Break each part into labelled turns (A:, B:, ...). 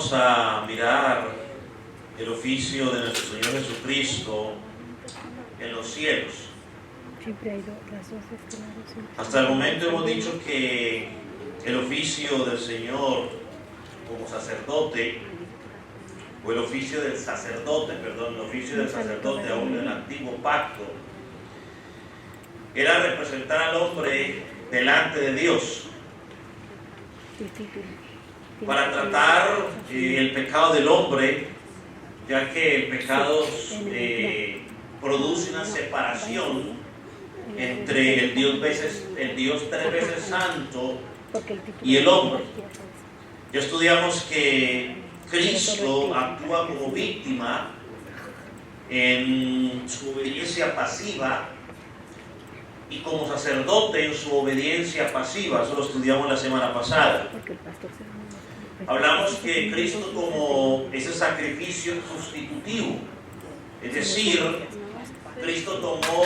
A: vamos a mirar el oficio de nuestro Señor Jesucristo en los cielos. Hasta el momento hemos dicho que el oficio del Señor como sacerdote, o el oficio del sacerdote, aún en el antiguo pacto, era representar al hombre delante de Dios para tratar el pecado del hombre, ya que el pecado produce una separación entre el Dios tres veces santo y el hombre. Ya estudiamos que Cristo actúa como víctima en su obediencia pasiva y como sacerdote en su obediencia pasiva. Eso lo estudiamos la semana pasada. Hablamos que Cristo como ese sacrificio sustitutivo, es decir, Cristo tomó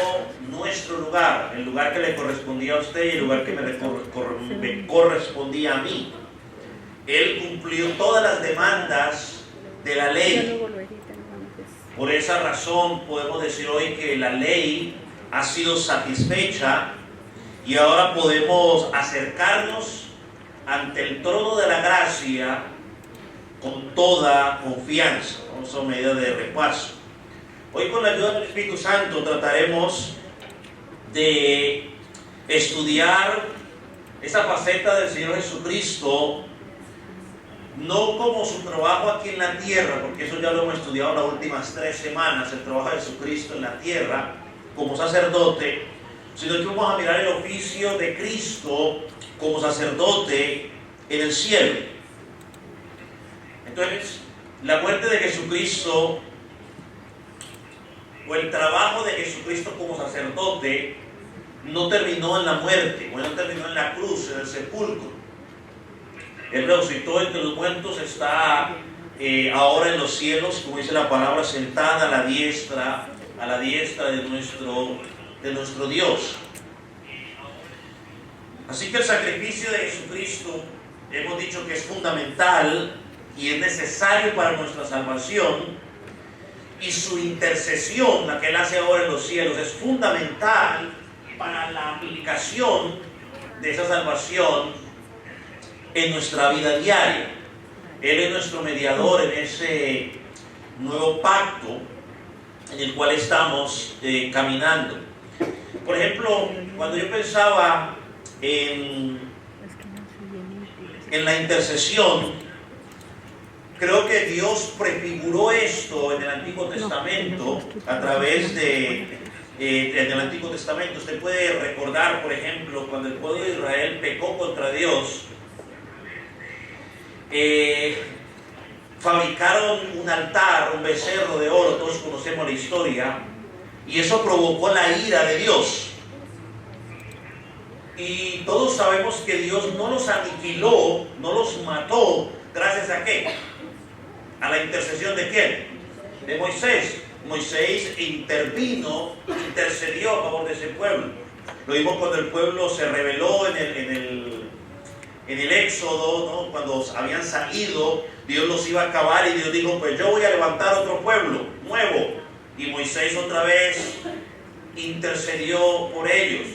A: nuestro lugar, el lugar que le correspondía a usted y el lugar que me correspondía a mí. Él cumplió todas las demandas de la ley. Por esa razón podemos decir hoy que la ley ha sido satisfecha y ahora podemos acercarnos ante el trono de la gracia con toda confianza. Vamos a medida de repaso. Hoy, con la ayuda del Espíritu Santo, trataremos de estudiar esa faceta del Señor Jesucristo, no como su trabajo aquí en la tierra, porque eso ya lo hemos estudiado las últimas 3 semanas, el trabajo de Jesucristo en la tierra como sacerdote, sino que vamos a mirar el oficio de Cristo como sacerdote en el cielo. Entonces, la muerte de Jesucristo, o el trabajo de Jesucristo como sacerdote, no terminó en la muerte, o no terminó en la cruz, en el sepulcro. Él resucitó entre los muertos, está ahora en los cielos, como dice la palabra, sentada a la diestra de nuestro Dios. Así que el sacrificio de Jesucristo hemos dicho que es fundamental y es necesario para nuestra salvación, y su intercesión, la que Él hace ahora en los cielos, es fundamental para la aplicación de esa salvación en nuestra vida diaria. Él es nuestro mediador en ese nuevo pacto en el cual estamos caminando. Por ejemplo, cuando yo pensaba en la intercesión, creo que Dios prefiguró esto en el Antiguo Testamento a través en el Antiguo Testamento. Usted puede recordar, por ejemplo, cuando el pueblo de Israel pecó contra Dios, fabricaron un altar, un becerro de oro, todos conocemos la historia, y eso provocó la ira de Dios. Y todos sabemos que Dios no los aniquiló, no los mató, ¿gracias a qué? ¿A la intercesión de quién? De Moisés. Moisés intercedió a favor de ese pueblo. Lo vimos cuando el pueblo se rebeló en el Éxodo, ¿no? Cuando habían salido, Dios los iba a acabar y Dios dijo, pues yo voy a levantar otro pueblo nuevo. Y Moisés otra vez intercedió por ellos.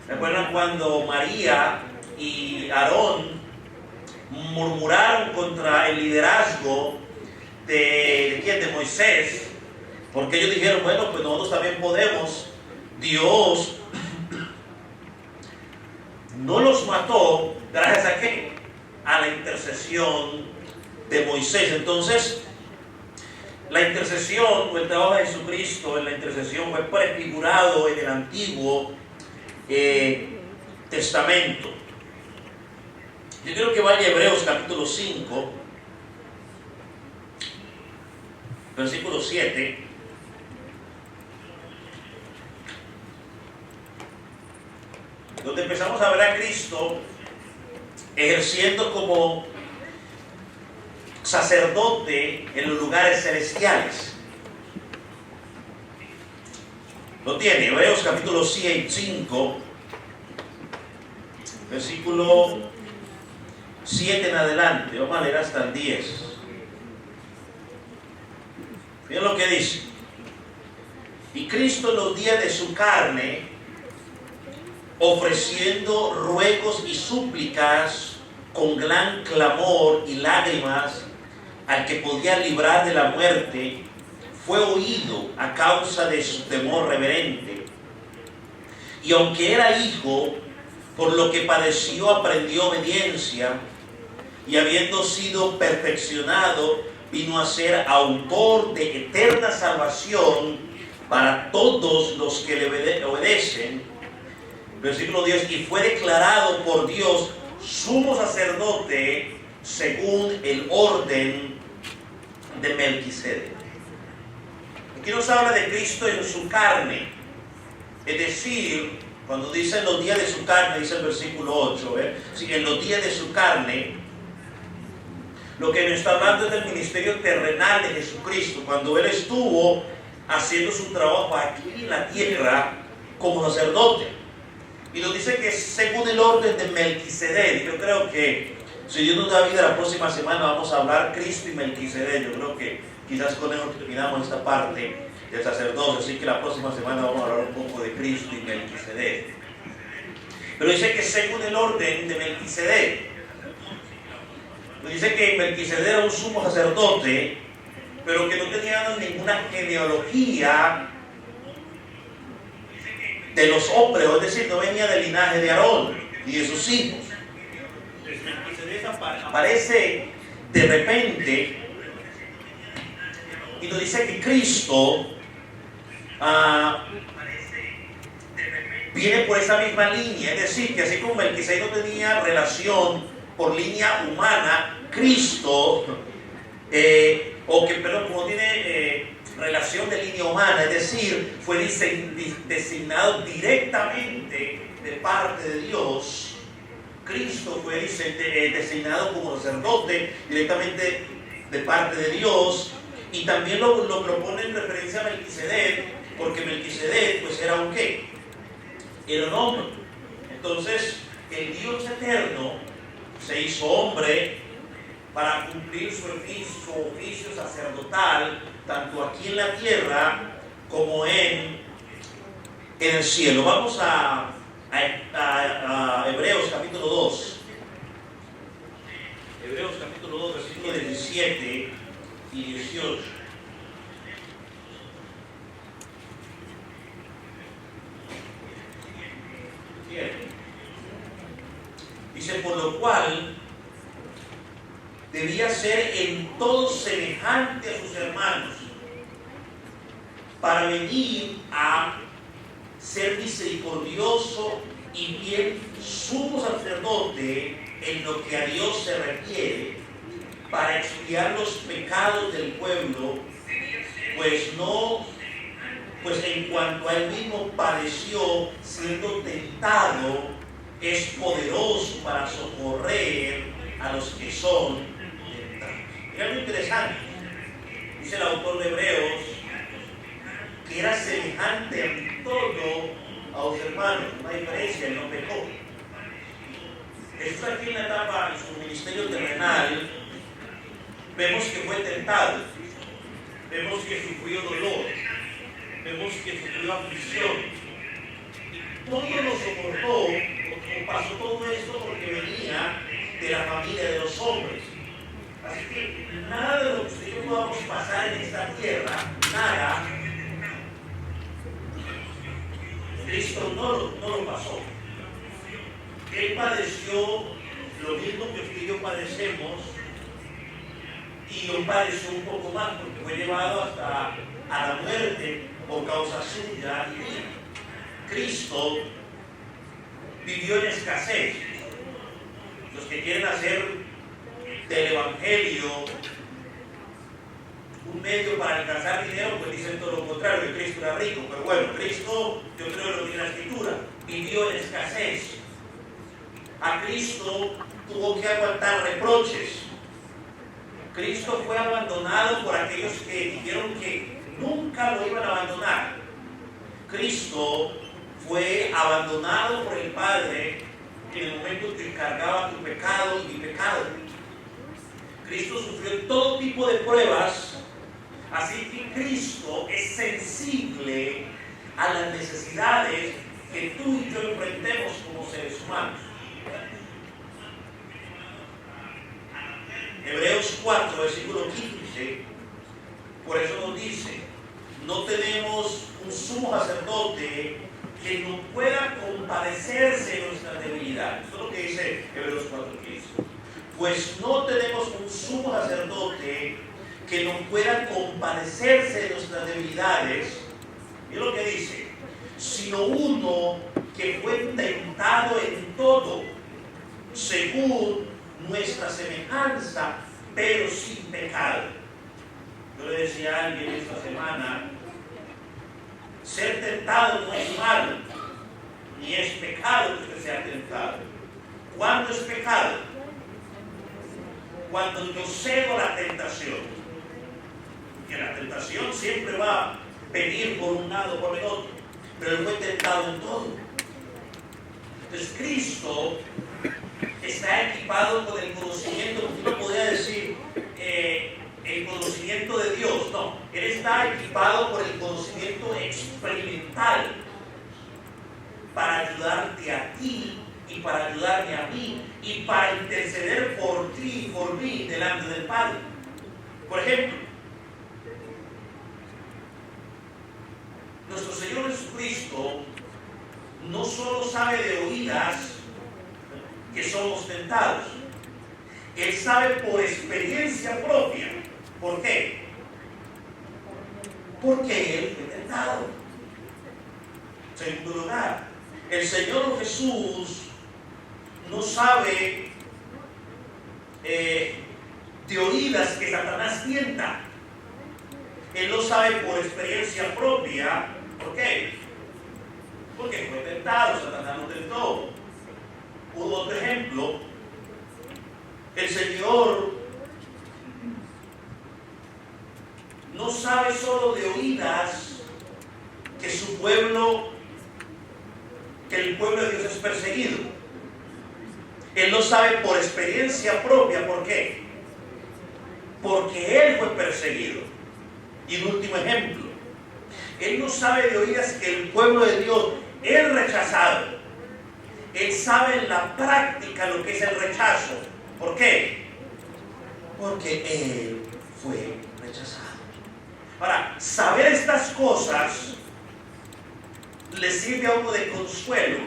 A: ¿Recuerdan cuando María y Aarón murmuraron contra el liderazgo de Moisés? Porque ellos dijeron, bueno, pues nosotros también podemos. Dios no los mató, ¿gracias a qué? A la intercesión de Moisés. Entonces, la intercesión, o el trabajo de Jesucristo en la intercesión, fue prefigurado en el Antiguo Testamento. Yo creo que vaya a Hebreos capítulo 5, versículo 7. Donde empezamos a ver a Cristo ejerciendo como sacerdote en los lugares celestiales. Lo tiene, Hebreos capítulo 5, versículo 7 en adelante. Vamos a leer hasta el 10. Miren lo que dice. Y Cristo en los días de su carne, ofreciendo ruegos y súplicas con gran clamor y lágrimas al que podía librar de la muerte, fue oído a causa de su temor reverente. Y aunque era hijo, por lo que padeció aprendió obediencia, y habiendo sido perfeccionado, vino a ser autor de eterna salvación para todos los que le obedecen. Versículo 10, y fue declarado por Dios sumo sacerdote según el orden de Melquisedec. Aquí nos habla de Cristo en su carne, es decir, cuando dice en los días de su carne, dice el versículo 8, sí, en los días de su carne, lo que nos está hablando es del ministerio terrenal de Jesucristo, cuando Él estuvo haciendo su trabajo aquí en la tierra como sacerdote. Y nos dice que según el orden de Melquisedec. Yo creo que si Dios nos da vida, la próxima semana vamos a hablar Cristo y Melquisedec. Yo creo que quizás con eso terminamos esta parte del sacerdocio, así que la próxima semana vamos a hablar un poco de Cristo y Melquisedec. Pero dice que según el orden de Melquisedec. Dice que Melquisedec era un sumo sacerdote, pero que no tenía ninguna genealogía de los hombres, es decir, no venía del linaje de Aarón ni de sus hijos. Melquisedec aparece de repente y nos dice que Cristo viene por esa misma línea, es decir, que así como Melquisedec no tenía relación por línea humana, Cristo, como tiene relación de línea humana, es decir, fue designado directamente de parte de Dios. Cristo fue designado como sacerdote directamente de parte de Dios, y también lo propone en referencia a Melquisedec, porque Melquisedec pues era un ¿qué? Era un hombre. Entonces el Dios eterno se hizo hombre para cumplir su oficio sacerdotal, tanto aquí en la tierra como en el cielo. Vamos a Hebreos capítulo 2. Hebreos capítulo 2, versículos 17 y 18. Dice, por lo cual debía ser en todo semejante a sus hermanos, para venir a ser misericordioso y bien sumo sacerdote en lo que a Dios se refiere, para expiar los pecados del pueblo, pues en cuanto a él mismo padeció siendo tentado, es poderoso para socorrer a los que son tentados. Es algo interesante. Dice el autor de Hebreos que era semejante en todo a los hermanos, no hay diferencia, él no pecó. Jesús aquí en la etapa de su ministerio terrenal, vemos que fue tentado, vemos que sufrió dolor, vemos que sufrió aflicción. Todo lo soportó, pasó todo esto porque venía de la familia de los hombres. Así que nada de lo que usted y yo podamos pasar en esta tierra, nada, Cristo no lo pasó. Él padeció lo mismo que usted y yo padecemos, y lo padeció un poco más porque fue llevado hasta a la muerte por causa suya y mía. Cristo vivió en escasez. Los que quieren hacer del evangelio un medio para alcanzar dinero, pues dicen todo lo contrario, que Cristo era rico. Pero bueno, Cristo, yo creo que lo tiene la Escritura, vivió en escasez. A Cristo tuvo que aguantar reproches. Cristo fue abandonado por aquellos que dijeron que nunca lo iban a abandonar. Cristo fue abandonado por el Padre en el momento que cargaba tu pecado y mi pecado. Cristo sufrió todo tipo de pruebas Así que Cristo es sensible a las necesidades que tú y yo enfrentemos como seres humanos. Hebreos 4, versículo 15, por eso nos dice: no tenemos un sumo sacerdote que no pueda compadecerse de nuestras debilidades. Eso es lo que dice Hebreos 4:15. Pues no tenemos un sumo sacerdote que no pueda compadecerse de nuestras debilidades. Es lo que dice: sino uno que fue tentado en todo, según nuestra semejanza, pero sin pecado. Yo le decía a alguien esta semana: ser tentado no es malo, ni es pecado que usted sea tentado. ¿Cuándo es pecado? Cuando yo cedo la tentación. Que la tentación siempre va a venir por un lado o por el otro, pero él fue tentado en todo. Entonces Cristo está equipado con el conocimiento, uno podría decir el conocimiento de Dios. No, él está equipado por el conocimiento experimental para ayudarte a ti y para ayudarme a mí y para interceder por ti y por mí delante del Padre. Por ejemplo, nuestro Señor Jesucristo no solo sabe de oídas que somos tentados, Él sabe por experiencia propia. ¿Por qué? Porque Él fue tentado. En segundo lugar, el Señor Jesús no sabe de oídas que Satanás tienta. Él lo sabe por experiencia propia. ¿Por qué? Porque fue tentado, Satanás lo tentó. Otro ejemplo: el Señor no sabe solo de oídas que su pueblo, que el pueblo de Dios es perseguido. Él lo sabe por experiencia propia. ¿Por qué? Porque Él fue perseguido. Y un último ejemplo: Él no sabe de oídas que el pueblo de Dios es rechazado. Él sabe en la práctica lo que es el rechazo. ¿Por qué? Porque Él fue rechazado. Ahora, saber estas cosas le sirve a uno de consuelo.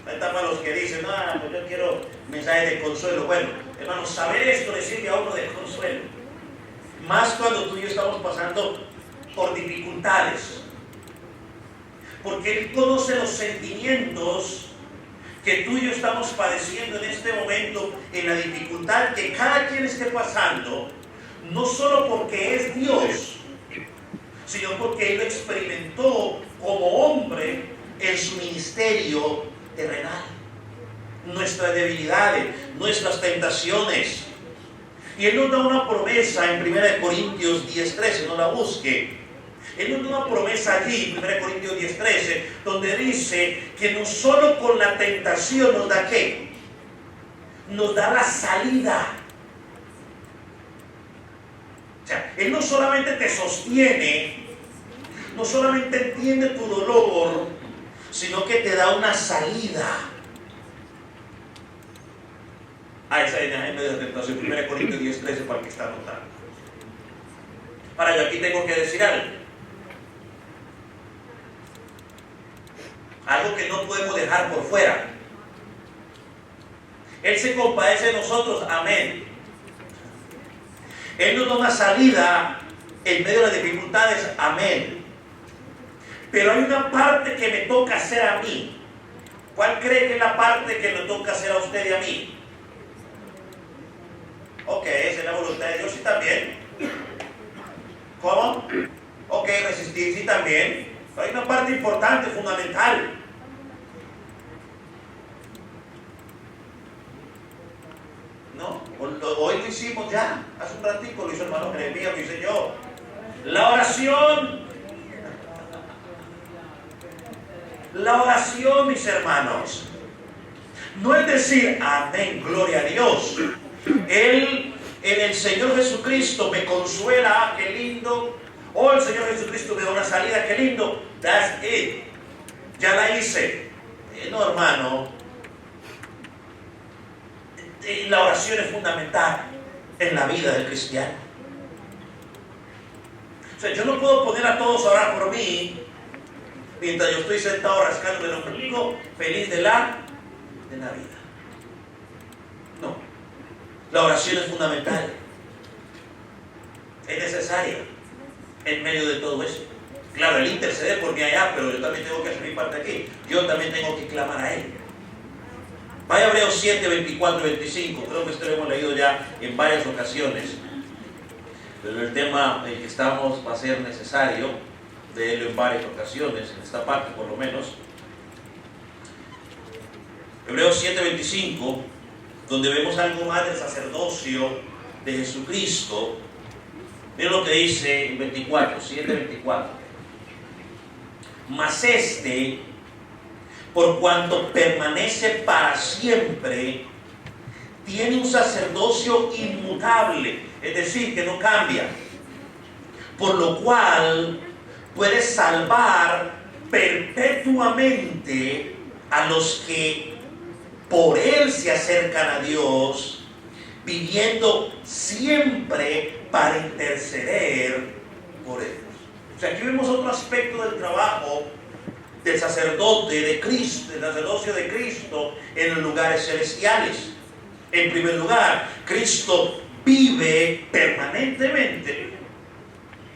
A: Está para los que dicen: no, pues yo quiero mensajes de consuelo. Bueno, hermano, saber esto le sirve a uno de consuelo. Más cuando tú y yo estamos pasando por dificultades. Porque Él conoce los sentimientos que tú y yo estamos padeciendo en este momento, en la dificultad que cada quien esté pasando, no solo porque es Dios, sino porque Él lo experimentó como hombre en su ministerio terrenal. Nuestras debilidades, nuestras tentaciones. Y Él nos da una promesa en 1 Corintios 10:13, no la busque. Él nos da una promesa allí, 1 Corintios 10:13, donde dice que no solo con la tentación nos da ¿qué? Nos da la salida. O sea, Él no solamente te sostiene, no solamente entiende tu dolor, sino que te da una salida a esa dinámica de tentación. 1 Corintios 10:13 para el que está anotando. Ahora, yo aquí tengo que decir algo que no podemos dejar por fuera. Él se compadece de nosotros, amén. Él nos da una salida en medio de las dificultades, amén. Pero hay una parte que me toca hacer a mí. ¿Cuál cree que es la parte que me toca hacer a usted y a mí? Ok, esa es la voluntad de Dios, sí, también. ¿Cómo? Ok, resistir, sí, también. Pero hay una parte importante, fundamental. ¿No? Hoy lo hicimos ya, hace un ratito lo hizo el hermano Jeremías, lo hice yo. La oración. La oración, mis hermanos, no es decir amén, gloria a Dios. Él, en el Señor Jesucristo, me consuela, qué lindo, el Señor Jesucristo me da una salida, qué lindo, that's it, ya la hice. No, hermano, la oración es fundamental en la vida del cristiano. O sea, yo no puedo poner a todos a orar por mí mientras yo estoy sentado rascándome el ombligo, feliz de la vida. No, la oración es fundamental, es necesaria en medio de todo eso. Claro, el interceder por mí allá, pero yo también tengo que hacer mi parte aquí. Yo también tengo que clamar a Él. Vaya a Hebreos 7, 24 y 25. Creo que esto lo hemos leído ya en varias ocasiones. Pero el tema en que estamos va a ser necesario leerlo en varias ocasiones, en esta parte por lo menos. Hebreos 7, 25, donde vemos algo más del sacerdocio de Jesucristo. Miren lo que dice en 24, 7, 24. Mas este, por cuanto permanece para siempre, tiene un sacerdocio inmutable, es decir, que no cambia, por lo cual puede salvar perpetuamente a los que por Él se acercan a Dios, viviendo siempre para interceder por ellos. O sea, aquí vemos otro aspecto del trabajo del sacerdote de Cristo, del sacerdocio de Cristo en los lugares celestiales. En primer lugar, Cristo vive permanentemente,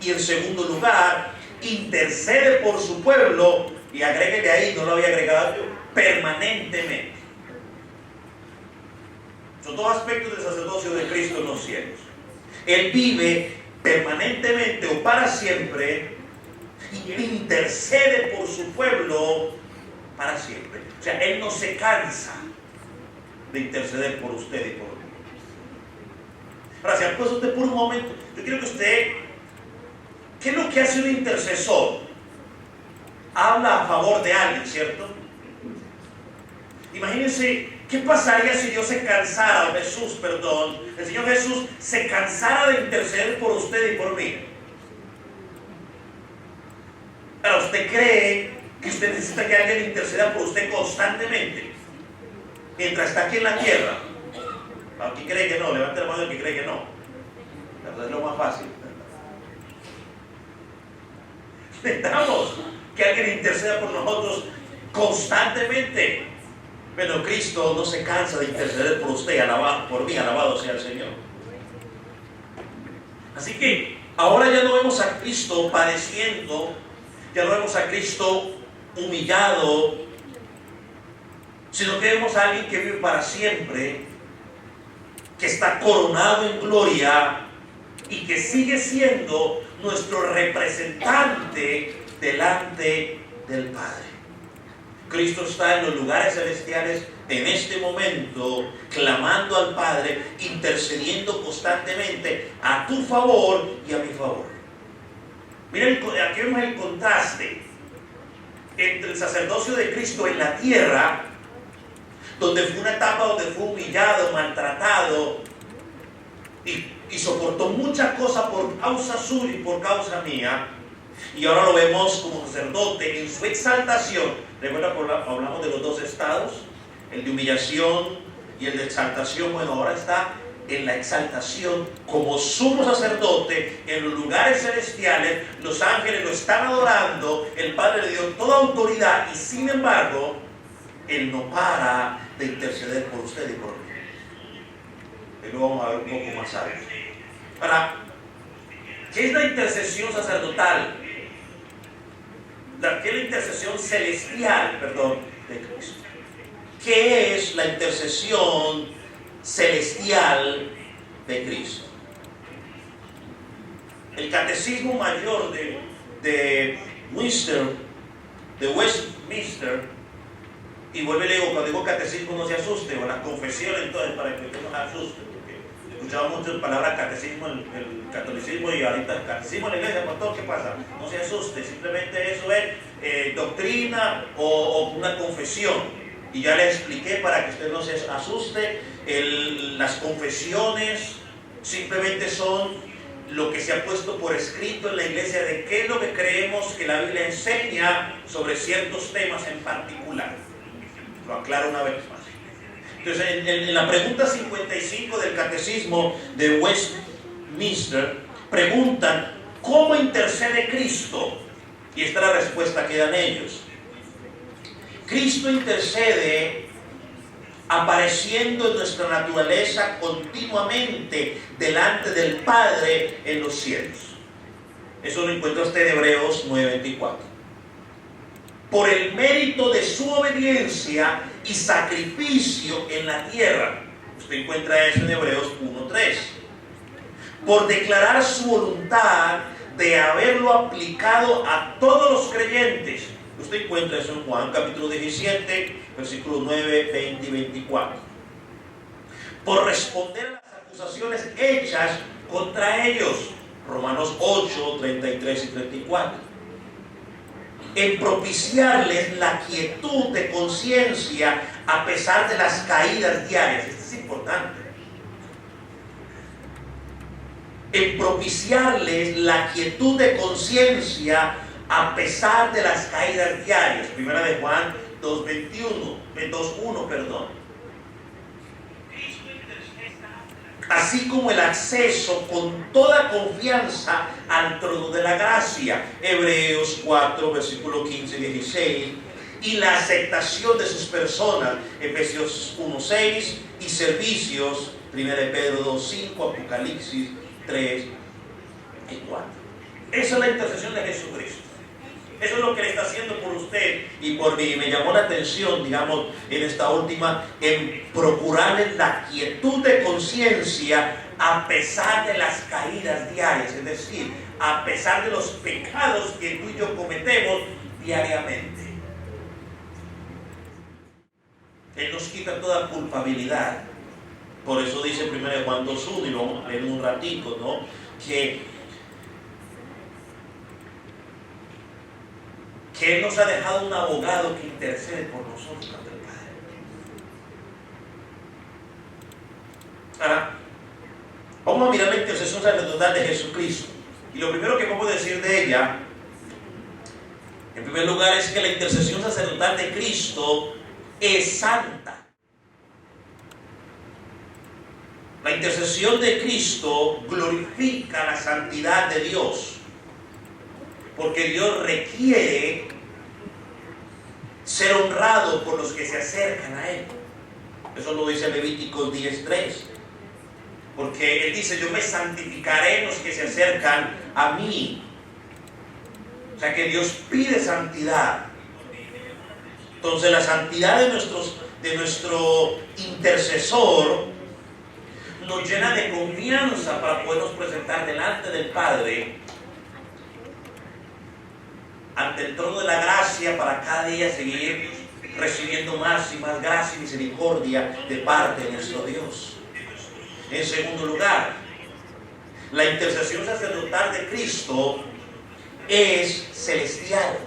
A: y en segundo lugar, intercede por su pueblo, y agréguele ahí, no lo había agregado yo, permanentemente. Son dos aspectos del sacerdocio de Cristo en los cielos. Él vive permanentemente o para siempre, y Él intercede por su pueblo para siempre. O sea, Él no se cansa de interceder por usted y por mí. Ahora, si puesto usted por un momento, yo quiero que usted, ¿qué es lo que hace un intercesor? Habla a favor de alguien, ¿cierto? Imagínense, ¿qué pasaría si Dios se cansara, o Jesús, perdón, el Señor Jesús se cansara de interceder por usted y por mí? Ahora, ¿usted cree que usted necesita que alguien interceda por usted constantemente mientras está aquí en la tierra? ¿Quién cree que no? Levante la mano el que cree que no. Es lo más fácil. Necesitamos que alguien interceda por nosotros constantemente. Pero Cristo no se cansa de interceder por usted, alabado, por mí, alabado sea el Señor. Así que ahora ya no vemos a Cristo padeciendo, ya no vemos a Cristo humillado, sino que vemos a alguien que vive para siempre, que está coronado en gloria y que sigue siendo nuestro representante delante del Padre. Cristo está en los lugares celestiales en este momento, clamando al Padre, intercediendo constantemente a tu favor y a mi favor. Miren, aquí vemos el contraste entre el sacerdocio de Cristo en la tierra, donde fue una etapa donde fue humillado, maltratado y soportó muchas cosas por causa suya y por causa mía, y ahora lo vemos como sacerdote en su exaltación. Recuerda que hablamos de los dos estados, el de humillación y el de exaltación. Bueno, ahora está en la exaltación como sumo sacerdote en los lugares celestiales. Los ángeles lo están adorando, el Padre le dio toda autoridad, y sin embargo Él no para de interceder por usted y por mí. Y lo vamos a ver un poco más adelante. Ahora, ¿qué es la intercesión sacerdotal? ¿Qué es la intercesión celestial, de Cristo? ¿Qué es la intercesión celestial de Cristo? El Catecismo Mayor de Westminster, y vuelve y le digo, cuando digo catecismo no se asuste, o las confesiones, entonces, para que no se asuste, porque escuchaba mucho la palabra catecismo en el catolicismo, y ahorita el catecismo en la iglesia, pastor, ¿qué pasa? No se asuste, simplemente eso es doctrina o una confesión. Y ya le expliqué para que usted no se asuste, las confesiones simplemente son lo que se ha puesto por escrito en la iglesia de qué es lo que creemos que la Biblia enseña sobre ciertos temas en particular. Lo aclaro una vez más. Entonces, en la pregunta 55 del Catecismo de Westminster, preguntan, ¿cómo intercede Cristo? Y esta es la respuesta que dan ellos. Cristo intercede apareciendo en nuestra naturaleza continuamente delante del Padre en los cielos. Eso lo encuentra usted en Hebreos 9:24. Por el mérito de su obediencia y sacrificio en la tierra. Usted encuentra eso en Hebreos 1:3. Por declarar su voluntad de haberlo aplicado a todos los creyentes. Usted encuentra eso en Juan capítulo 17, versículos 9, 20 y 24. Por responder a las acusaciones hechas contra ellos. Romanos 8, 33 y 34. En propiciarles la quietud de conciencia a pesar de las caídas diarias. Esto es importante. En propiciarles la quietud de conciencia a pesar de las caídas diarias. Primera de Juan 2:1, perdón. Así como el acceso con toda confianza al trono de la gracia. Hebreos 4, versículo 15 y 16. Y la aceptación de sus personas. Efesios 1:6. Y servicios. Primera de Pedro 2:5. Apocalipsis 3 y 4. Esa es la intercesión de Jesucristo. Eso es lo que Él está haciendo por usted y por mí. Me llamó la atención, digamos, en esta última, en procurarles la quietud de conciencia a pesar de las caídas diarias. Es decir, a pesar de los pecados que tú y yo cometemos diariamente. Él nos quita toda culpabilidad. Por eso dice 1 Juan 2:1, y lo vamos a leer en un ratito, ¿no? Que Él nos ha dejado un abogado que intercede por nosotros ante el Padre. Ahora, vamos a mirar la intercesión sacerdotal de Jesucristo. Y lo primero que vamos a decir de ella, en primer lugar, es que la intercesión sacerdotal de Cristo es santa. La intercesión de Cristo glorifica la santidad de Dios, porque Dios requiere ser honrado por los que se acercan a Él. Eso lo dice Levíticos 10:3. Porque Él dice, yo me santificaré en los que se acercan a mí. O sea que Dios pide santidad. Entonces la santidad de nuestro intercesor nos llena de confianza para podernos presentar delante del Padre, ante el trono de la gracia, para cada día seguir recibiendo más y más gracia y misericordia de parte de nuestro Dios. En segundo lugar, la intercesión sacerdotal de Cristo es celestial.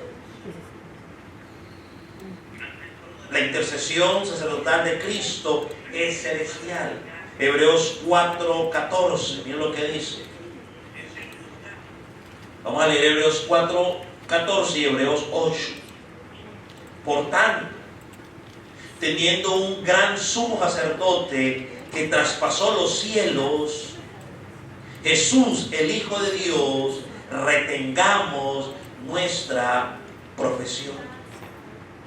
A: La intercesión sacerdotal de Cristo es celestial. Hebreos 4:14, miren lo que dice. Vamos a leer Hebreos 4:14 y Hebreos 8. Por tanto, teniendo un gran sumo sacerdote que traspasó los cielos, Jesús, el Hijo de Dios, retengamos nuestra profesión.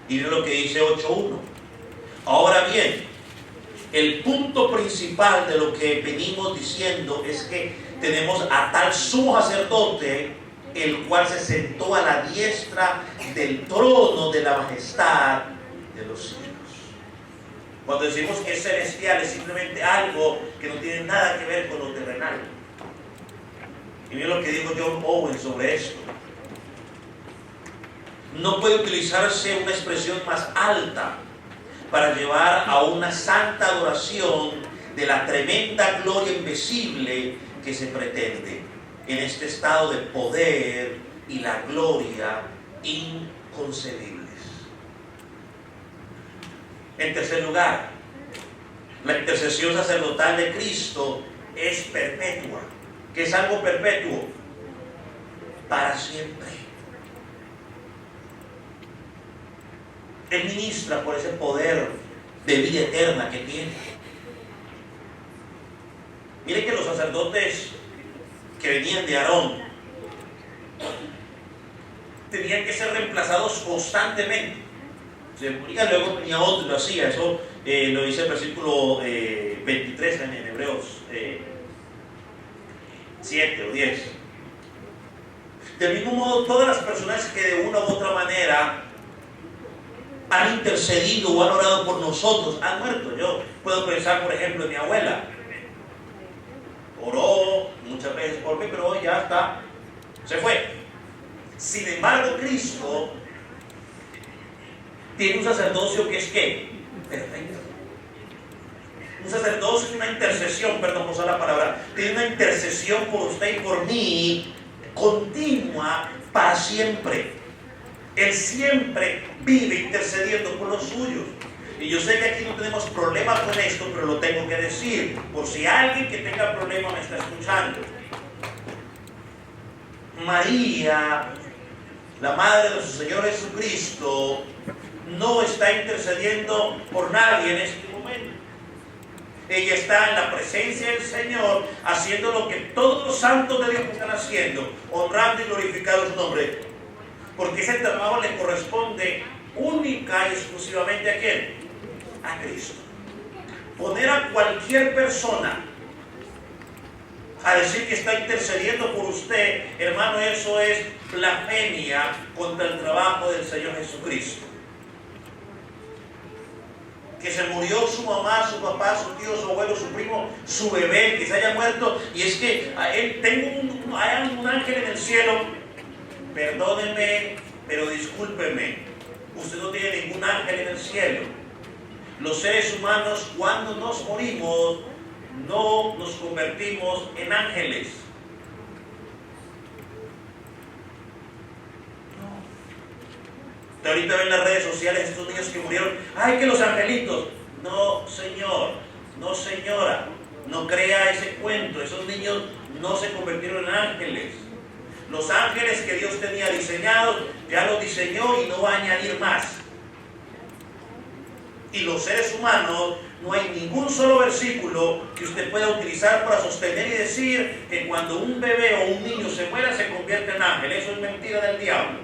A: Y miren lo que dice 8:1. Ahora bien, el punto principal de lo que venimos diciendo es que tenemos a tal sumo sacerdote, el cual se sentó a la diestra del trono de la majestad de los cielos. Cuando decimos que es celestial, es simplemente algo que no tiene nada que ver con lo terrenal. Y miren lo que dijo John Owen sobre esto. No puede utilizarse una expresión más alta para llevar a una santa adoración de la tremenda gloria invisible que se pretende en este estado de poder y la gloria inconcebibles. En tercer lugar, la intercesión sacerdotal de Cristo es perpetua. que es algo perpetuo, para siempre. Él ministra por ese poder de vida eterna que tiene. Miren que los sacerdotes que venían de Aarón tenían que ser reemplazados constantemente. Se moría, luego venía otro y lo hacía. Eso lo dice el versículo 23 en Hebreos 7 o 10. Del mismo modo, todas las personas que de una u otra manera han intercedido o han orado por nosotros han muerto. Yo puedo pensar, por ejemplo, en mi abuela. Oró muchas veces por mí, pero hoy ya está, se fue. Sin embargo, Cristo tiene un sacerdocio que es ¿qué? Perfecto. Un sacerdocio, una intercesión, perdón por usar la palabra, tiene una intercesión por usted y por mí, continua, para siempre. Él siempre vive intercediendo por los suyos. Y yo sé que aquí no tenemos problema con esto, pero lo tengo que decir, por si alguien que tenga problema me está escuchando. María, la madre de nuestro Señor Jesucristo, no está intercediendo por nadie en este momento. Ella está en la presencia del Señor, haciendo lo que todos los santos de Dios están haciendo, honrando y glorificando su nombre. Porque ese trabajo le corresponde única y exclusivamente ¿a quién? A Cristo. Poner a cualquier persona a decir que está intercediendo por usted, hermano, eso es blasfemia contra el trabajo del Señor Jesucristo. Que se murió su mamá, su papá, su tío, su abuelo, su primo, su bebé, que se haya muerto, y es que hay un ángel en el cielo. Perdónenme, pero discúlpenme, usted no tiene ningún ángel en el cielo. Los seres humanos, cuando nos morimos, no nos convertimos en ángeles. No. Ahorita ven las redes sociales estos niños que murieron. ¡Ay, que los angelitos! No, señor, no, señora, no crea ese cuento. Esos niños no se convirtieron en ángeles. Los ángeles que Dios tenía diseñados, ya los diseñó y no va a añadir más. Y los seres humanos, no hay ningún solo versículo que usted pueda utilizar para sostener y decir que cuando un bebé o un niño se muera se convierte en ángel. Eso es mentira del diablo.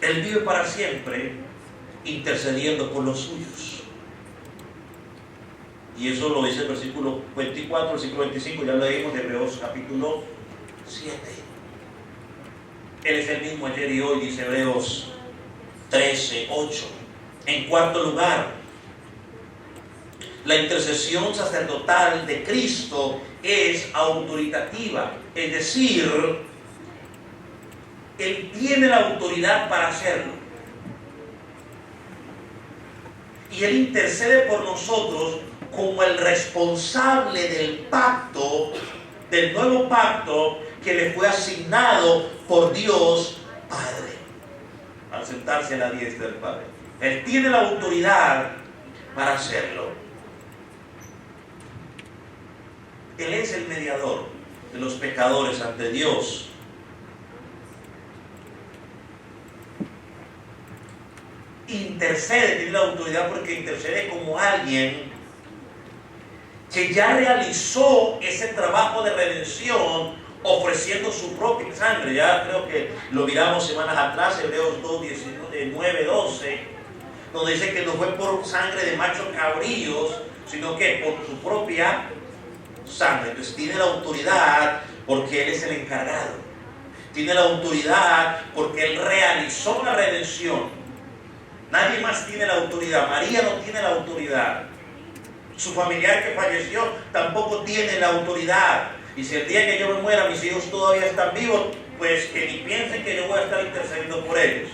A: Él vive para siempre intercediendo por los suyos. Y eso lo dice el versículo 24, versículo 25, ya lo leímos de Hebreos capítulo 7. Él es el mismo ayer y hoy, dice Hebreos 13, 8. En cuarto lugar, la intercesión sacerdotal de Cristo es autoritativa, es decir, Él tiene la autoridad para hacerlo. Y Él intercede por nosotros como el responsable del pacto, del nuevo pacto que le fue asignado por Dios Padre, al sentarse a la diestra del Padre. Él tiene la autoridad para hacerlo. Él es el mediador de los pecadores ante Dios. Intercede, tiene la autoridad porque intercede como alguien que ya realizó ese trabajo de redención ofreciendo su propia sangre. Ya creo que lo miramos semanas atrás, Hebreos 2, 9, 12, donde dice que no fue por sangre de machos cabríos, sino que por su propia sangre. Entonces tiene la autoridad porque Él es el encargado. Tiene la autoridad porque Él realizó la redención. Nadie más tiene la autoridad. María no tiene la autoridad. Su familiar que falleció tampoco tiene la autoridad. Y si el día que yo me muera mis hijos todavía están vivos, pues que ni piensen que yo voy a estar intercediendo por ellos.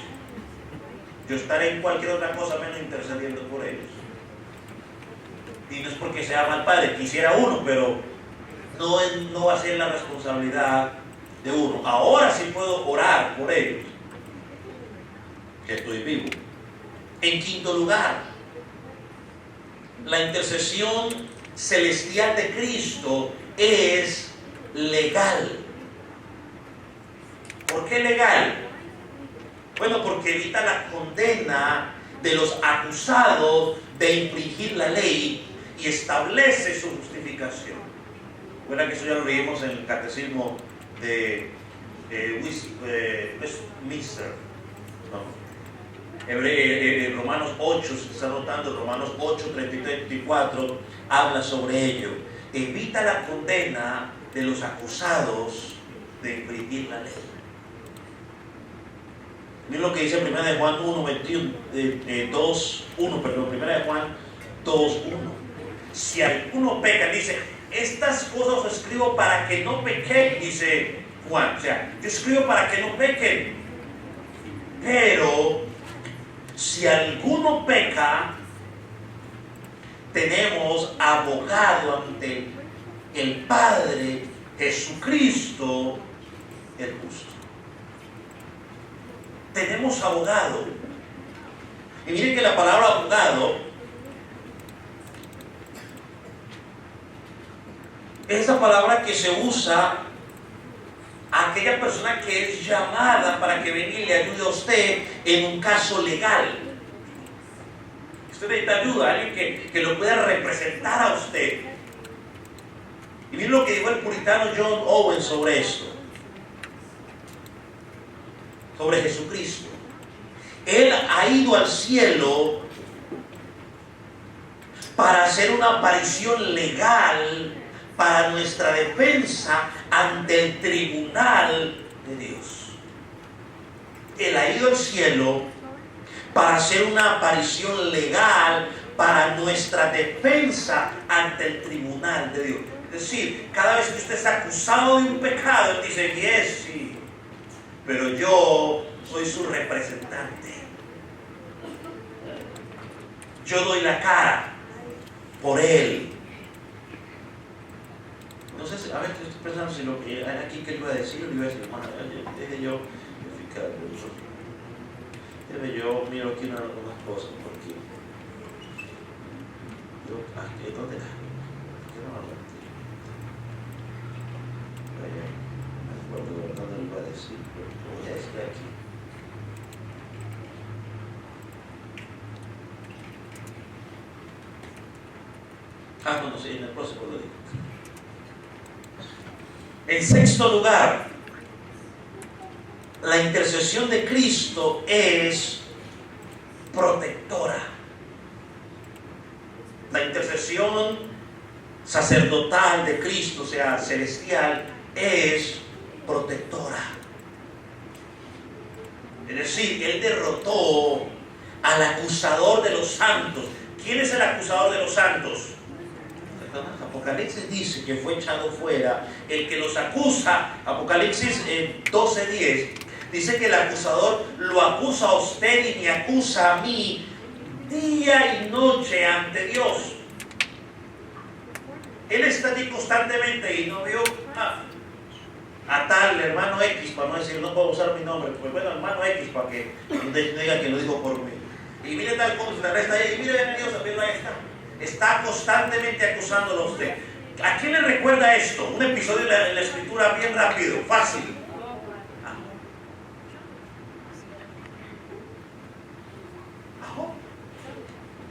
A: Yo estaré en cualquier otra cosa menos intercediendo por ellos. Y no es porque sea mal padre, quisiera uno, pero no va a ser la responsabilidad de uno. Ahora sí puedo orar por ellos, que estoy vivo. En quinto lugar, la intercesión celestial de Cristo es legal. ¿Por qué legal? Bueno, porque evita la condena de los acusados de infringir la ley y establece su justificación. Recuerda que eso ya lo leímos en el catecismo de Westminster, ¿no? Romanos 8, si está notando, Romanos 8, 33 y 34 habla sobre ello. Evita la condena de los acusados de infringir la ley. Miren lo que dice 1 de Juan 1, 21, 1 Juan 2, 1. Si alguno peca, dice, estas cosas os escribo para que no pequen, dice Juan. O sea, yo escribo para que no pequen. Pero si alguno peca, tenemos abogado ante el Padre, Jesucristo, el justo. Tenemos abogado. Y miren que la palabra abogado es esa palabra que se usa a aquella persona que es llamada para que venga y le ayude a usted en un caso legal. Usted necesita ayuda, alguien que lo pueda representar a usted. Y miren lo que dijo el puritano John Owen sobre esto, sobre Jesucristo. Él ha ido al cielo para hacer una aparición legal para nuestra defensa ante el tribunal de Dios. Él ha ido al cielo para hacer una aparición legal para nuestra defensa ante el tribunal de Dios. Es decir, cada vez que usted está acusado de un pecado, él dice, yes, sí, pero yo soy su representante. Yo doy la cara por él. No sé si, a ver, estoy pensando si lo que hay aquí que le iba a decir, le iba a decir, hermano, yo miro aquí unas cosas, porque yo, ¿dónde está? No me acuerdo dónde le iba a decir, pero voy a decir aquí. No sé, en el próximo lo digo. En sexto lugar, la intercesión de Cristo es protectora. La intercesión sacerdotal de Cristo, o sea, celestial, es protectora. Es decir, Él derrotó al acusador de los santos. ¿Quién es el acusador de los santos? Apocalipsis dice que fue echado fuera el que los acusa. Apocalipsis 12:10 dice que el acusador lo acusa a usted y me acusa a mí día y noche ante Dios. Él está allí constantemente y no vio a tal hermano X, para no decir, no puedo usar mi nombre, pues bueno, hermano X, para que diga que lo dijo por mí. Y mire tal como la resta ahí, y mire Dios, también ahí está. Está constantemente acusándolo a usted. ¿A quién le recuerda esto? Un episodio en la escritura bien rápido, fácil.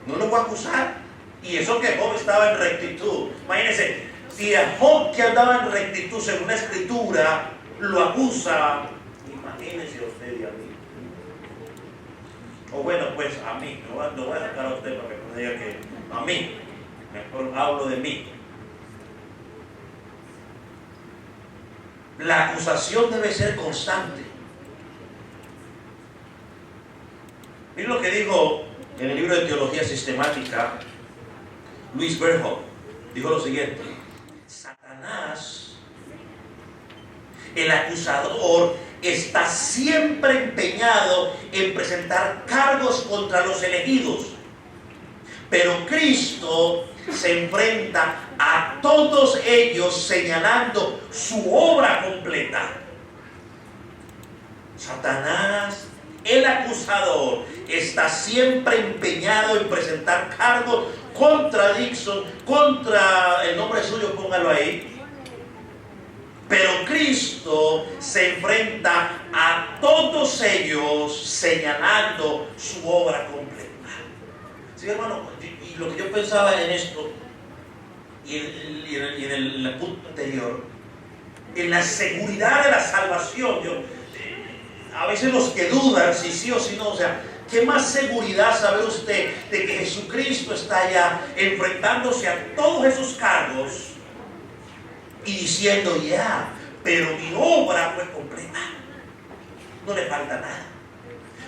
A: No lo voy a acusar. Y eso que Job estaba en rectitud. Imagínense, si a Job, que andaba en rectitud según la escritura, lo acusa, imagínense a usted y a mí. O bueno, pues a mí. No voy a sacar a usted para que no diga que a mí. Mejor hablo de mí. La acusación debe ser constante. Miren lo que dijo en el libro de Teología Sistemática Luis Berhoff. Dijo lo siguiente: Satanás, el acusador, está siempre empeñado en presentar cargos contra los elegidos, pero Cristo se enfrenta a todos ellos señalando su obra completa. Satanás El acusador está siempre empeñado en presentar cargos contra Dixon, contra el nombre suyo, póngalo ahí. Pero Cristo se enfrenta a todos ellos señalando su obra completa. Sí, hermano, y lo que yo pensaba en esto, y en el punto anterior, en la seguridad de la salvación, a veces los que dudan si sí o si no, o sea, ¿qué más seguridad sabe usted de que Jesucristo está allá enfrentándose a todos esos cargos y diciendo, ya, pero mi obra fue completa, no le falta nada?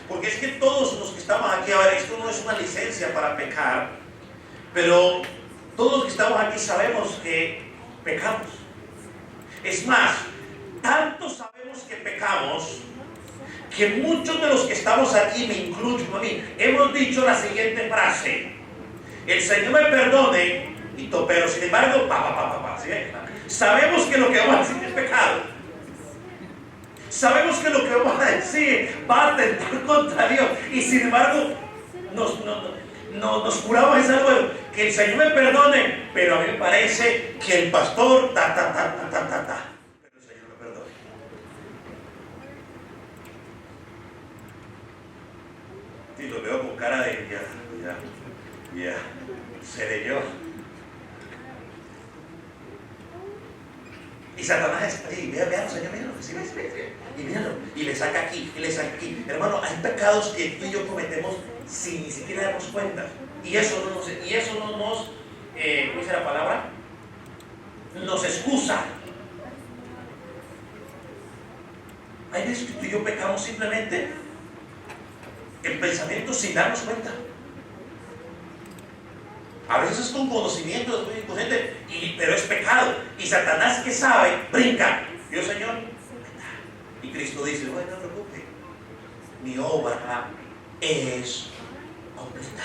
A: Porque es que todos los que estamos aquí, a ver, esto no es una licencia para pecar, pero todos los que estamos aquí sabemos que pecamos. Es más, tanto sabemos que pecamos, que muchos de los que estamos aquí, me incluyo a mí, hemos dicho la siguiente frase: el Señor me perdone, pero sin embargo, ¿sí? Sabemos que lo que vamos a decir es pecado. Sabemos que lo que vamos a decir va a atentar contra Dios, y sin embargo nos curamos esa duda, que el Señor me perdone, pero a mí me parece que el pastor pero el Señor me perdone. Y lo veo con cara de ya, seré yo. Y Satanás está ahí, vean, Señor, míralo, sí, y míralo, y le saca aquí, y le saca aquí. Hermano, hay pecados que tú y yo cometemos sin ni siquiera darnos cuenta. Y eso no nos, ¿cómo dice la palabra? Nos excusa. Hay veces que tú y yo pecamos simplemente en pensamiento sin darnos cuenta. A veces con conocimiento, es muy inconsciente, pero es pecado. Y Satanás, que sabe, brinca. Dios, Señor, y Cristo dice, bueno, no te preocupes, mi obra es completa.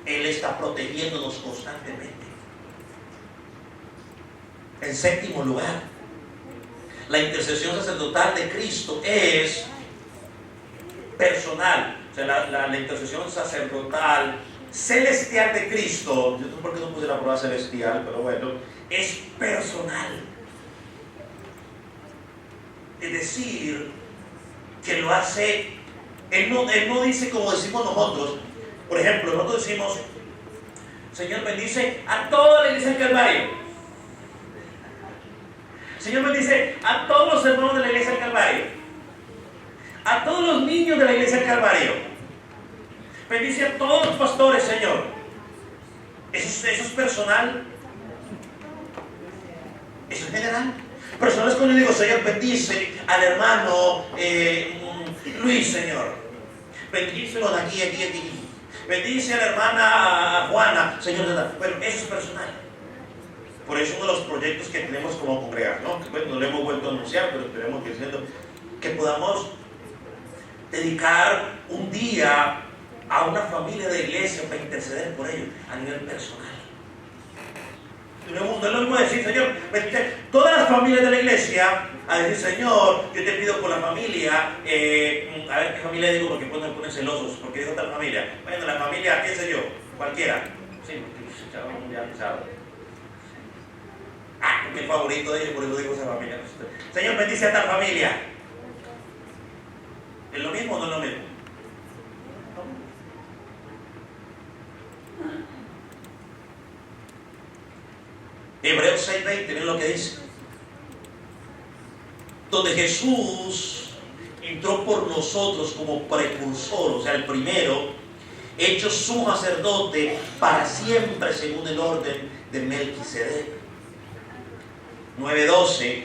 A: Él está protegiéndonos constantemente. En séptimo lugar, la intercesión sacerdotal de Cristo es personal. O sea, la intercesión sacerdotal celestial de Cristo, yo no sé por qué no puse la palabra celestial, pero bueno, es personal. Es decir, que lo hace, él no dice como decimos nosotros. Por ejemplo, nosotros decimos, Señor, bendice a toda la iglesia del Calvario. Señor, bendice a todos los hermanos de la iglesia del Calvario, a todos los niños de la iglesia del Calvario. Bendice a todos los pastores, Señor. Eso es personal. Eso es general. Personal es cuando yo digo, Señor, bendice al hermano Luis, Señor. Bendícelo de aquí. Bendice a la hermana Juana, Señor. Bueno, eso es personal. Por eso uno de los proyectos que tenemos como congregación, ¿no? Bueno, no lo hemos vuelto a anunciar, pero esperemos que podamos dedicar un día a una familia de iglesia para interceder por ellos a nivel personal. No es lo mismo decir, Señor, todas las familias de la iglesia, a decir, Señor, yo te pido por la familia, a ver qué familia digo, porque pueden poner celosos, porque digo tal familia. Bueno, la familia, qué sé yo, cualquiera. Sí, porque ya pesado. Porque el favorito de ellos, por eso digo esa familia. Señor, bendice a tal familia. ¿Es lo mismo o no es lo mismo? Hebreos 6:20, miren lo que dice. Donde Jesús entró por nosotros como precursor, o sea, el primero, hecho sumo sacerdote para siempre según el orden de Melquisedec. 9:12.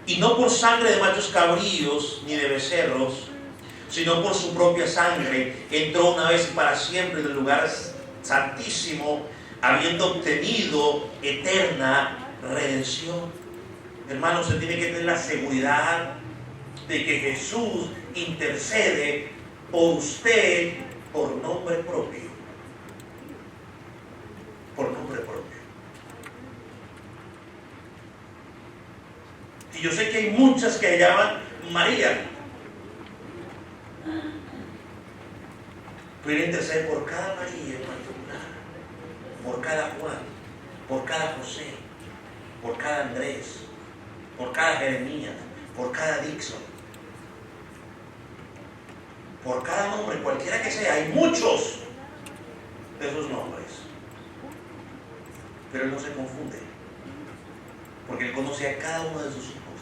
A: Y no por sangre de machos cabríos ni de becerros, sino por su propia sangre, entró una vez y para siempre en el lugar santísimo, habiendo obtenido eterna redención. Hermanos, usted tiene que tener la seguridad de que Jesús intercede por usted por nombre propio. Por nombre propio. Y yo sé que hay muchas que se llaman María. Pero intercede por cada María en particular, por cada Juan, por cada José, por cada Andrés, por cada Jeremías, por cada Dixon, por cada nombre, cualquiera que sea. Hay muchos de esos nombres, pero Él no se confunde, porque Él conoce a cada uno de sus hijos.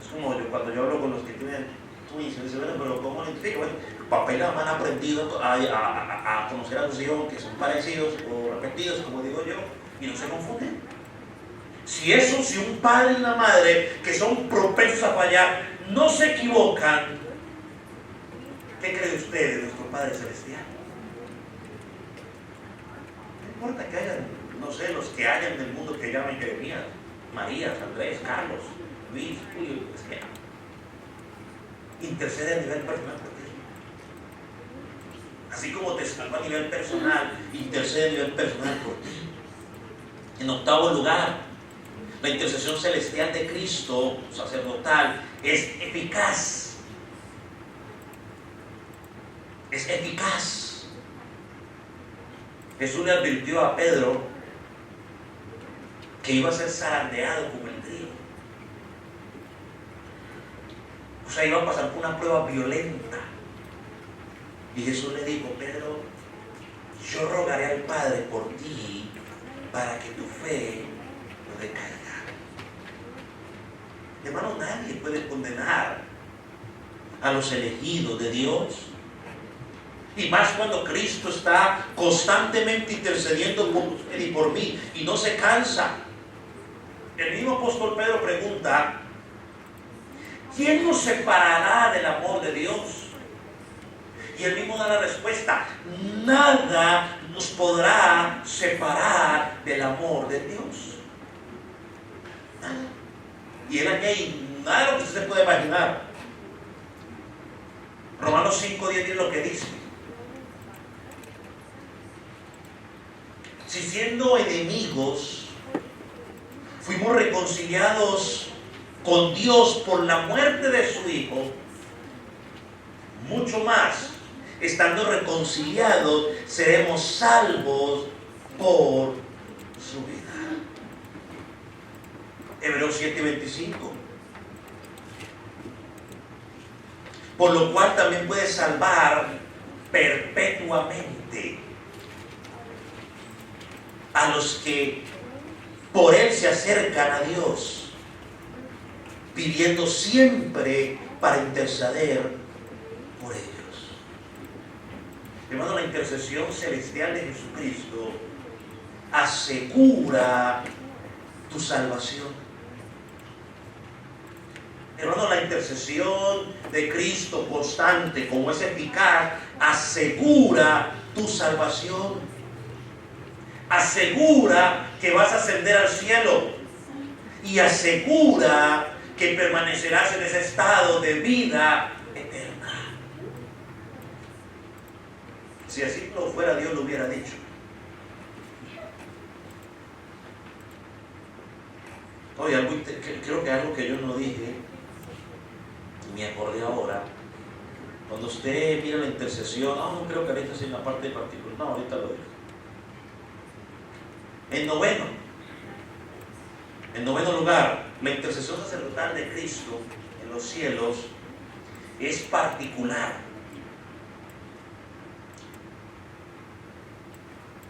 A: Es como cuando yo hablo con los que tienen twins, me dicen, bueno, pero ¿cómo lo identifico? Bueno, papá y la mamá han aprendido a conocer a sus hijos que son parecidos o repetidos, como digo yo, y no se confunden. Si un padre y una madre que son propensos a fallar no se equivocan, ¿qué cree usted de nuestro Padre Celestial? No importa que hayan, no sé, los que hayan del mundo que llaman Jeremías, Marías, Andrés, Carlos, Luis, Julio, lo que sea. Intercede a nivel personal por ti. Así como te salva a nivel personal, intercede a nivel personal por ti. En octavo lugar, la intercesión celestial de Cristo, sacerdotal, es eficaz. Es eficaz. Jesús le advirtió a Pedro que iba a ser zarandeado como el trigo. O sea, iba a pasar por una prueba violenta. Y Jesús le dijo, Pedro, yo rogaré al Padre por ti para que tu fe no decaiga. Hermano, nadie puede condenar a los elegidos de Dios. Y más cuando Cristo está constantemente intercediendo por usted y por mí y no se cansa. El mismo apóstol Pedro pregunta, ¿quién nos separará del amor de Dios? Y él mismo da la respuesta, nada nos podrá separar del amor de Dios. Nada. Y él añade, nada de lo que usted se puede imaginar. Romanos 5:10 es lo que dice. Si siendo enemigos fuimos reconciliados con Dios por la muerte de su Hijo, mucho más, estando reconciliados, seremos salvos por su vida. Hebreos 7:25. Por lo cual también puede salvar perpetuamente a los que por Él se acercan a Dios, pidiendo siempre para interceder por ellos. Hermano, la intercesión celestial de Jesucristo asegura tu salvación. Hermano, la intercesión de Cristo constante, como es eficaz, asegura tu salvación. Asegura que vas a ascender al cielo y asegura que permanecerás en ese estado de vida eterna. Si así no fuera, Dios lo hubiera dicho. Oye, creo que algo que yo no dije, me acordé ahora. Cuando usted mira la intercesión, no creo que ahorita sea en la parte particular, no, ahorita lo digo. En noveno lugar, la intercesión sacerdotal de Cristo en los cielos es particular.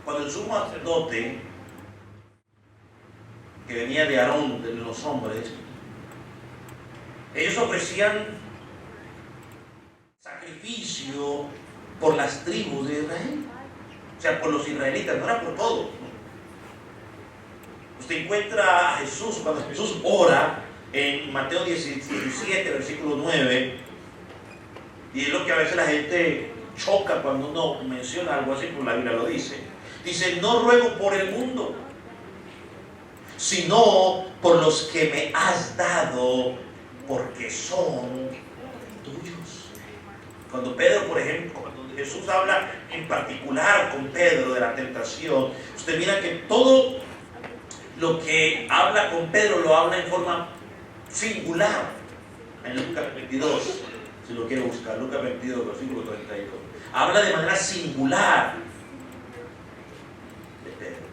A: Cuando el sumo sacerdote, que venía de Aarón, de los hombres, ellos ofrecían sacrificio por las tribus de Israel, o sea, por los israelitas, no era por todos. Usted encuentra a Jesús, cuando Jesús ora en Mateo 17, versículo 9, y es lo que a veces la gente choca cuando uno menciona algo así, como la Biblia lo dice. Dice, no ruego por el mundo, sino por los que me has dado, porque son tuyos. Cuando Pedro, por ejemplo, cuando Jesús habla en particular con Pedro de la tentación, usted mira que todo lo que habla con Pedro lo habla en forma singular. En Lucas 22, si lo quiere buscar, Lucas 22, versículo 32. Habla de manera singular.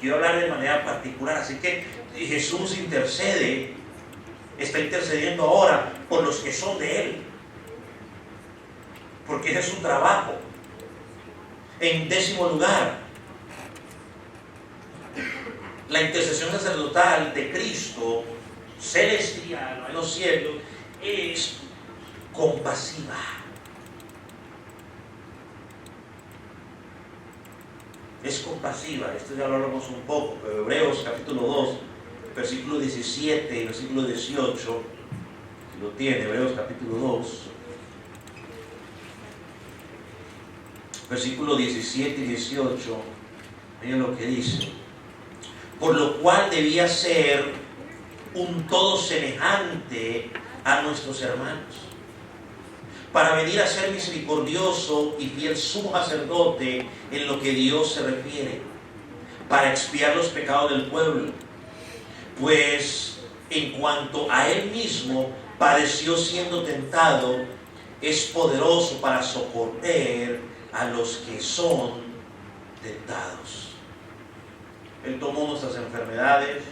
A: Quiero hablar de manera particular, así que Jesús intercede, está intercediendo ahora por los que son de Él, porque ese es su trabajo. En 10º lugar, la intercesión sacerdotal de Cristo celestial en los cielos es compasiva. Es compasiva, esto ya lo hablamos un poco, pero Hebreos capítulo 2, versículo 17 y versículo 18, si lo tiene, Hebreos capítulo 2, versículo 17 y 18, miren lo que dice: por lo cual debía ser un todo semejante a nuestros hermanos, para venir a ser misericordioso y fiel sumo sacerdote en lo que Dios se refiere, para expiar los pecados del pueblo, pues en cuanto a Él mismo padeció siendo tentado, es poderoso para socorrer a los que son tentados. Él tomó nuestras enfermedades,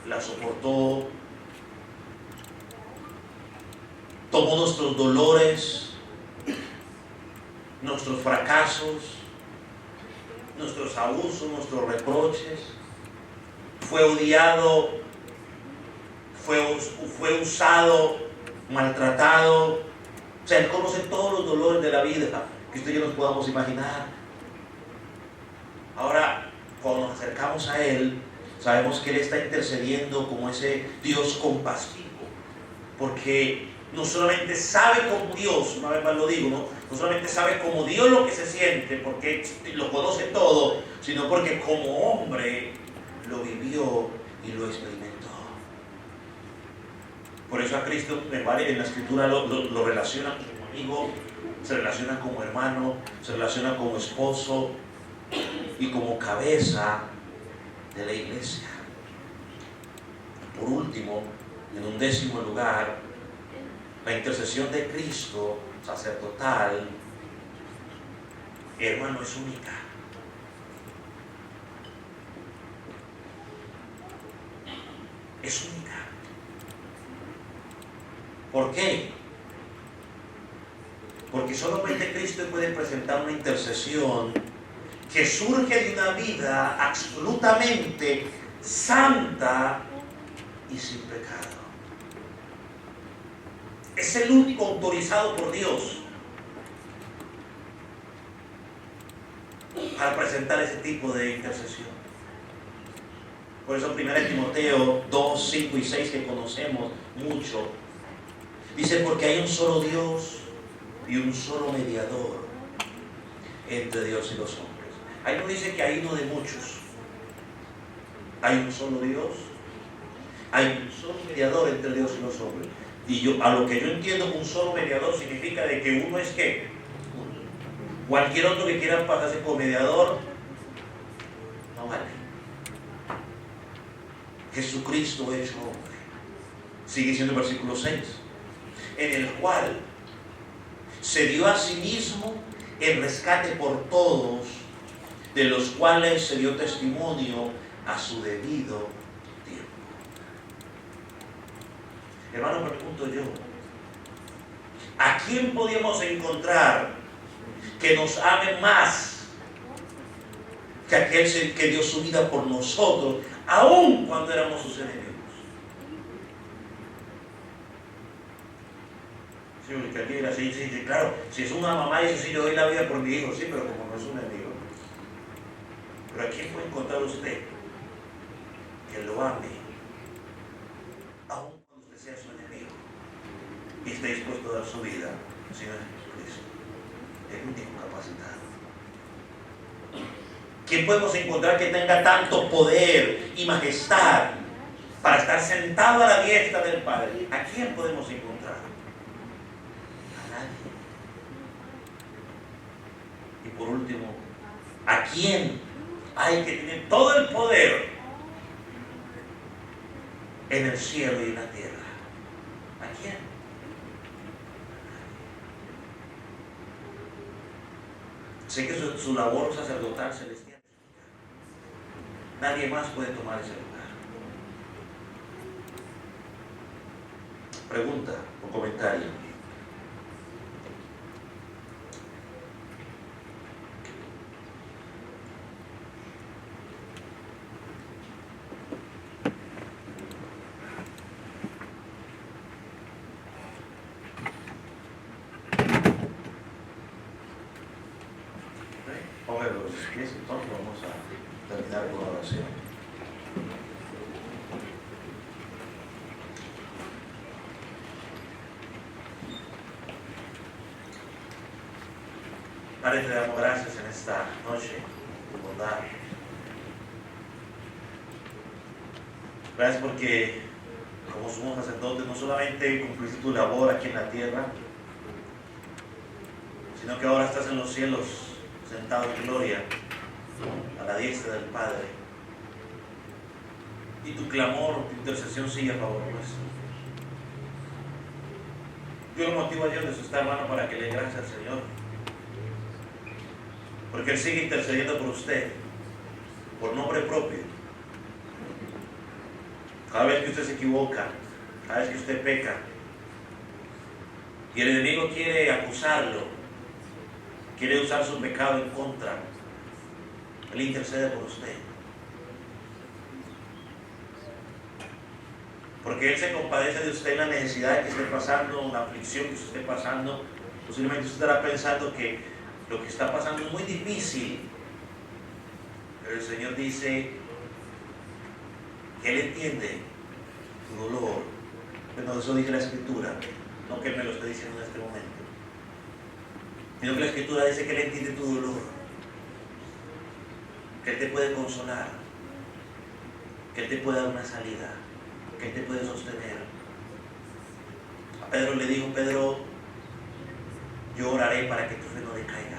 A: las soportó, tomó nuestros dolores, nuestros fracasos, nuestros abusos, nuestros reproches. Fue odiado, fue usado, maltratado. O sea, Él conoce todos los dolores de la vida que usted y yo nos podamos imaginar. Ahora, cuando nos acercamos a Él, sabemos que Él está intercediendo como ese Dios compasivo, porque no solamente sabe como Dios, una vez más lo digo, no solamente sabe como Dios lo que se siente, porque lo conoce todo, sino porque como hombre lo vivió y lo experimentó. Por eso a Cristo, en la Escritura lo relaciona como amigo, se relaciona como hermano, se relaciona como esposo y como cabeza de la iglesia. Por último, en un 10º lugar, la intercesión de Cristo sacerdotal, hermano, es única. Es única. ¿Por qué? Porque solamente Cristo puede presentar una intercesión que surge de una vida absolutamente santa y sin pecado. Es el único autorizado por Dios para presentar ese tipo de intercesión. Por eso 1 Timoteo 2, 5 y 6, que conocemos mucho, dice: porque hay un solo Dios y un solo mediador entre Dios y los hombres. Ahí no dice que hay uno de muchos. Hay un solo Dios, hay un solo mediador entre Dios y los hombres. Y a lo que yo entiendo, un solo mediador significa de que uno es ¿qué? Cualquier otro que quiera pasarse como mediador no vale. Jesucristo hecho hombre. Sigue siendo el versículo 6. En el cual se dio a sí mismo el rescate por todos, de los cuales se dio testimonio a su debido tiempo. Hermano, me pregunto yo, ¿a quién podíamos encontrar que nos ame más que aquel que dio su vida por nosotros, aun cuando éramos sus enemigos? Sí, porque aquí era así, sí, claro, si es una mamá, dice: sí, yo doy la vida por mi hijo, sí, pero como no es un enemigo. Pero ¿a quién puede encontrar usted que lo ame, aun cuando usted sea su enemigo, y esté dispuesto a dar su vida, Señor Jesucristo, el único capacitado? ¿Quién podemos encontrar que tenga tanto poder y majestad para estar sentado a la diestra del Padre? ¿A quién podemos encontrar? A nadie. Y por último, ¿a quién hay que tener todo el poder en el cielo y en la tierra? ¿A quién? Sé que su labor sacerdotal celestial. Nadie más puede tomar ese lugar. Pregunta o comentario. Ponga los pies, entonces vamos a terminar con la oración. Padre, te damos gracias en esta noche, tu bondad. Gracias porque como sumo sacerdote no solamente cumpliste tu labor aquí en la tierra, sino que ahora estás en los cielos, sentado en gloria, a la diestra del Padre. Y tu clamor, tu intercesión sigue a favor nuestro. Yo lo motivo a Dios de su estar, hermano, para que le dé gracias al Señor. Porque Él sigue intercediendo por usted, por nombre propio. Cada vez que usted se equivoca, cada vez que usted peca, y el enemigo quiere acusarlo, quiere usar su pecado en contra, Él intercede por usted. Porque Él se compadece de usted en la necesidad que esté pasando, la aflicción que usted esté pasando. Posiblemente usted estará pensando que lo que está pasando es muy difícil. Pero el Señor dice que Él entiende tu dolor. Bueno, eso dice la Escritura, no que me lo esté diciendo en este momento. Sino que la Escritura dice que Él entiende tu dolor, que Él te puede consolar, que Él te puede dar una salida, que Él te puede sostener. A Pedro le dijo, Pedro, yo oraré para que tu fe no decaiga.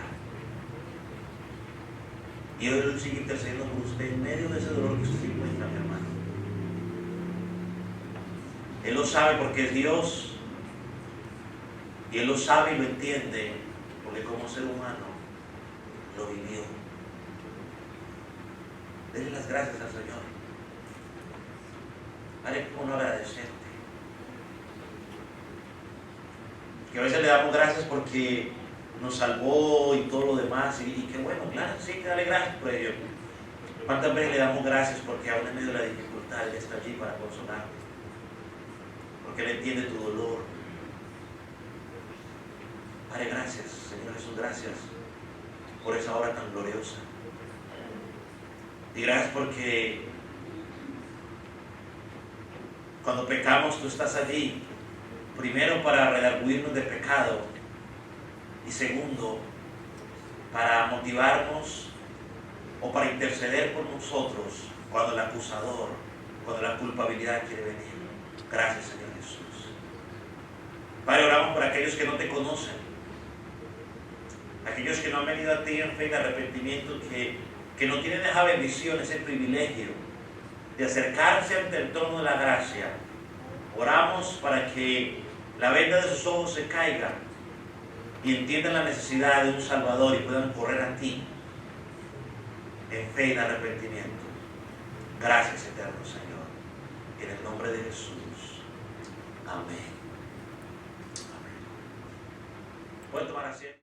A: Y Él sigue intercediendo por usted en medio de ese dolor que usted se encuentra, mi hermano. Él lo sabe porque es Dios. Y Él lo sabe y lo entiende porque como ser humano lo vivió. Denle las gracias al Señor. Haré como no agradecerte. Que a veces le damos gracias porque nos salvó y todo lo demás. Y que bueno, claro, sí, que dale gracias por ello. ¿Cuántas veces le damos gracias porque aún en medio de la dificultad Él está allí para consolarte? Porque Él entiende tu dolor. Padre, gracias, Señor Jesús, gracias por esa hora tan gloriosa. Y gracias porque cuando pecamos tú estás allí, primero para redarguirnos de pecado y segundo para motivarnos o para interceder por nosotros cuando el acusador, cuando la culpabilidad quiere venir. Gracias, Señor Jesús. Padre, oramos por aquellos que no te conocen, aquellos que no han venido a ti en fe y arrepentimiento, que no tienen esa bendición, ese privilegio de acercarse ante el trono de la gracia. Oramos para que la venda de sus ojos se caiga y entiendan la necesidad de un Salvador y puedan correr a ti en fe y en arrepentimiento. Gracias, eterno Señor. En el nombre de Jesús. Amén. Amén. Pueden tomar asiento.